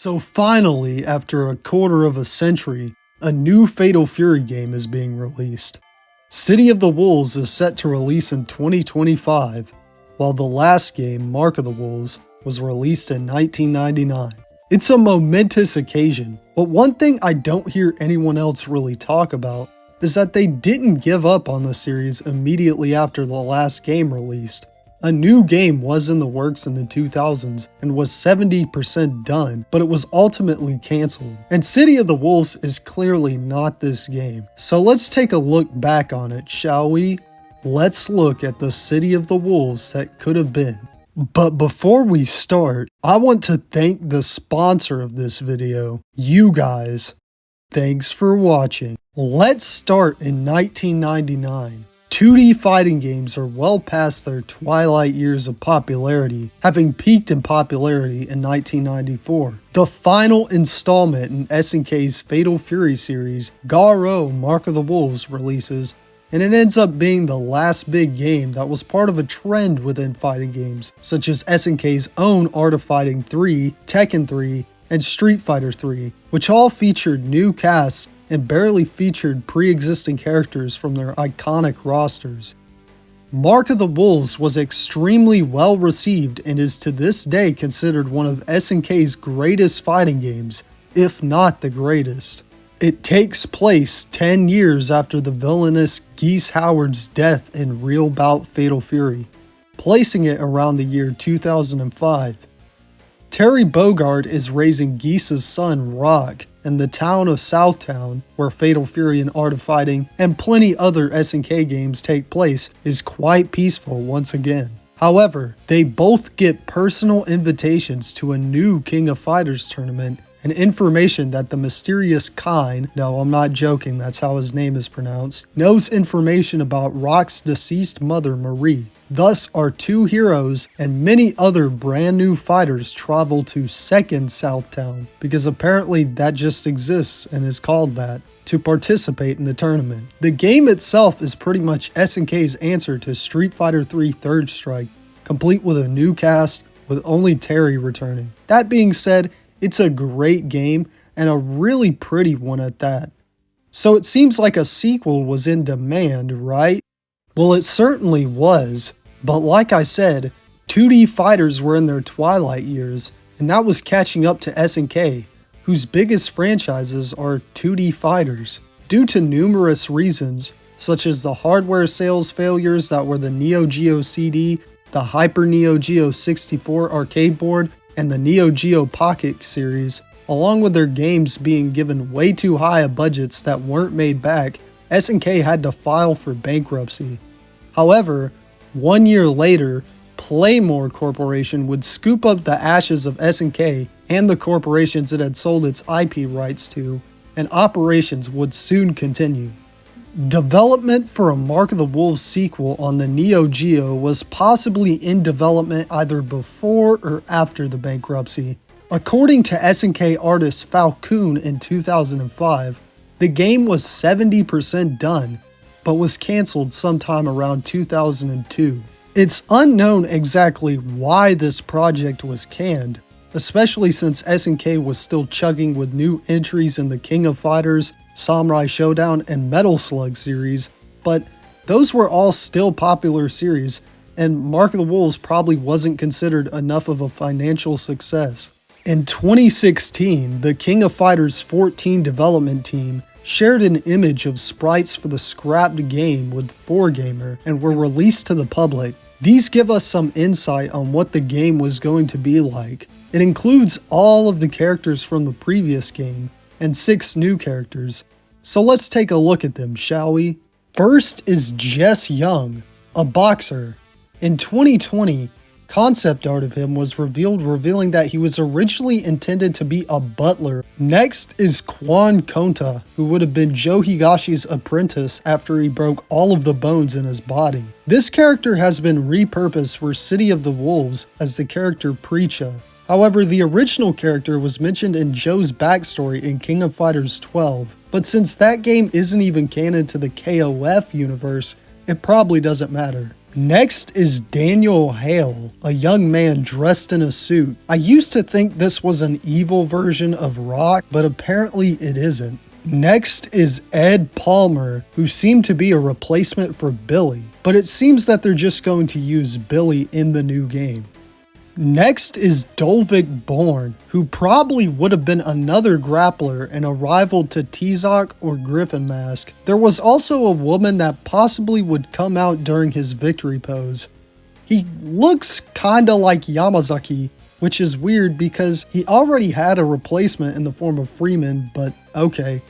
So finally, after a quarter of a century, a new Fatal Fury game is being released. City of the Wolves is set to release in 2025, while the last game, Mark of the Wolves, was released in 1999. It's a momentous occasion, but one thing I don't hear anyone else really talk about is that they didn't give up on the series immediately after the last game released. A new game was in the works in the 2000s and was 70% done, but it was ultimately cancelled. And City of the Wolves is clearly not this game. So let's take a look back on it, shall we? Let's look at the City of the Wolves that could have been. But before we start, I want to thank the sponsor of this video, you guys. Thanks for watching. Let's start in 1999. 2D fighting games are well past their twilight years of popularity, having peaked in popularity in 1994. The final installment in SNK's Fatal Fury series, Garou Mark of the Wolves, releases, and it ends up being the last big game that was part of a trend within fighting games, such as SNK's own Art of Fighting 3, Tekken 3, and Street Fighter 3, which all featured new casts and barely featured pre-existing characters from their iconic rosters. Mark of the Wolves was extremely well received and is to this day considered one of SNK's greatest fighting games, if not the greatest. It takes place 10 years after the villainous Geese Howard's death in Real Bout Fatal Fury, placing it around the year 2005. Terry Bogard is raising Geese's son Rock, and the town of Southtown, where Fatal Fury and Art of Fighting and plenty other SNK games take place, is quite peaceful once again. However, they both get personal invitations to a new King of Fighters tournament and information that the mysterious Kine, no, I'm not joking, that's how his name is pronounced, knows information about Rock's deceased mother Marie. Thus, our two heroes and many other brand new fighters travel to Second Southtown, because apparently that just exists and is called that, to participate in the tournament. The game itself is pretty much SNK's answer to Street Fighter 3 Third Strike, complete with a new cast, with only Terry returning. That being said, it's a great game, and a really pretty one at that. So it seems like a sequel was in demand, right? Well, it certainly was. But like I said, 2D fighters were in their twilight years, and that was catching up to SNK, whose biggest franchises are 2D fighters. Due to numerous reasons, such as the hardware sales failures that were the Neo Geo CD, the Hyper Neo Geo 64 arcade board, and the Neo Geo Pocket series, along with their games being given way too high of budgets that weren't made back, SNK had to file for bankruptcy. However, 1 year later, Playmore Corporation would scoop up the ashes of SNK and the corporations it had sold its IP rights to, and operations would soon continue. Development for a Mark of the Wolves sequel on the Neo Geo was possibly in development either before or after the bankruptcy. According to SNK artist Falcon in 2005, the game was 70% done, but was cancelled sometime around 2002. It's unknown exactly why this project was canned, especially since SNK was still chugging with new entries in the King of Fighters, Samurai Showdown, and Metal Slug series, but those were all still popular series, and Mark of the Wolves probably wasn't considered enough of a financial success. In 2016, the King of Fighters 14 development team shared an image of sprites for the scrapped game with 4Gamer and were released to the public. These give us some insight on what the game was going to be like. It includes all of the characters from the previous game and 6 new characters. So let's take a look at them, shall we? First is Jess Young, a boxer. In 2020, concept art of him was revealing that he was originally intended to be a butler. Next is Quan Konta, who would have been Joe Higashi's apprentice after he broke all of the bones in his body. This character has been repurposed for City of the Wolves as the character Preacha. However, the original character was mentioned in Joe's backstory in King of Fighters 12, but since that game isn't even canon to the KOF universe, it probably doesn't matter. Next is Daniel Hale, a young man dressed in a suit. I used to think this was an evil version of Rock, but apparently it isn't. Next is Ed Palmer, who seemed to be a replacement for Billy, but it seems that they're just going to use Billy in the new game. Next is Dolvik Bourne, who probably would have been another grappler and a rival to Tizok or Griffin Mask. There was also a woman that possibly would come out during his victory pose. He looks kinda like Yamazaki, which is weird because he already had a replacement in the form of Freeman, but okay.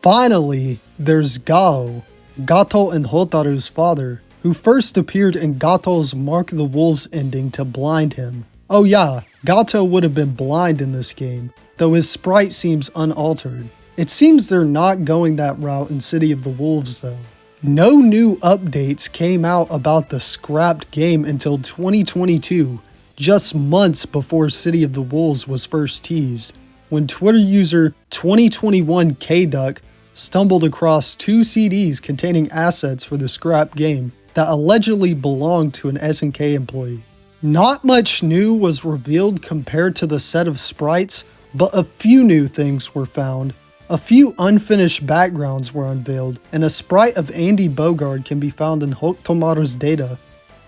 Finally, there's Gao, Gato and Hotaru's father, who first appeared in Gato's Mark the Wolves ending to blind him. Oh yeah, Gato would have been blind in this game, though his sprite seems unaltered. It seems they're not going that route in City of the Wolves though. No new updates came out about the scrapped game until 2022, just months before City of the Wolves was first teased, when Twitter user 2021kduck stumbled across 2 CDs containing assets for the scrapped game that allegedly belonged to an SNK employee. Not much new was revealed compared to the set of sprites, but a few new things were found. A few unfinished backgrounds were unveiled, and a sprite of Andy Bogard can be found in Hokutomaru's data,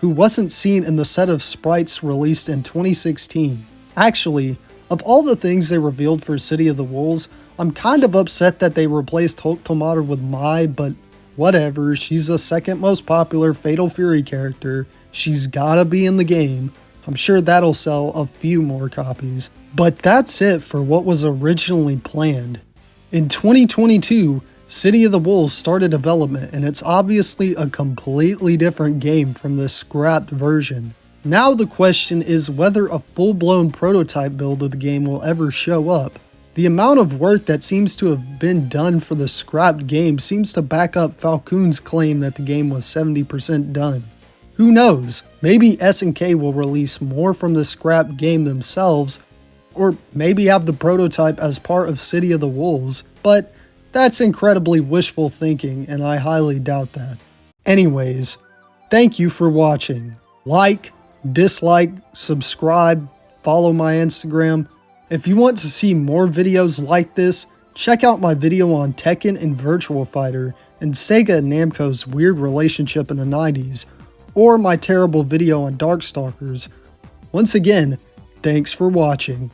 who wasn't seen in the set of sprites released in 2016. Actually, of all the things they revealed for City of the Wolves, I'm kind of upset that they replaced Hokutomaru with Mai, but whatever, she's the second most popular Fatal Fury character. She's gotta be in the game. I'm sure that'll sell a few more copies. But that's it for what was originally planned. In 2022, City of the Wolves started development, and it's obviously a completely different game from the scrapped version. Now the question is whether a full-blown prototype build of the game will ever show up. The amount of work that seems to have been done for the scrapped game seems to back up Falcoon's claim that the game was 70% done. Who knows, maybe SNK will release more from the scrapped game themselves, or maybe have the prototype as part of City of the Wolves, but that's incredibly wishful thinking and I highly doubt that. Anyways, thank you for watching. Like, dislike, subscribe, follow my Instagram. If you want to see more videos like this, check out my video on Tekken and Virtua Fighter and Sega and Namco's weird relationship in the 90s, or my terrible video on Darkstalkers. Once again, thanks for watching.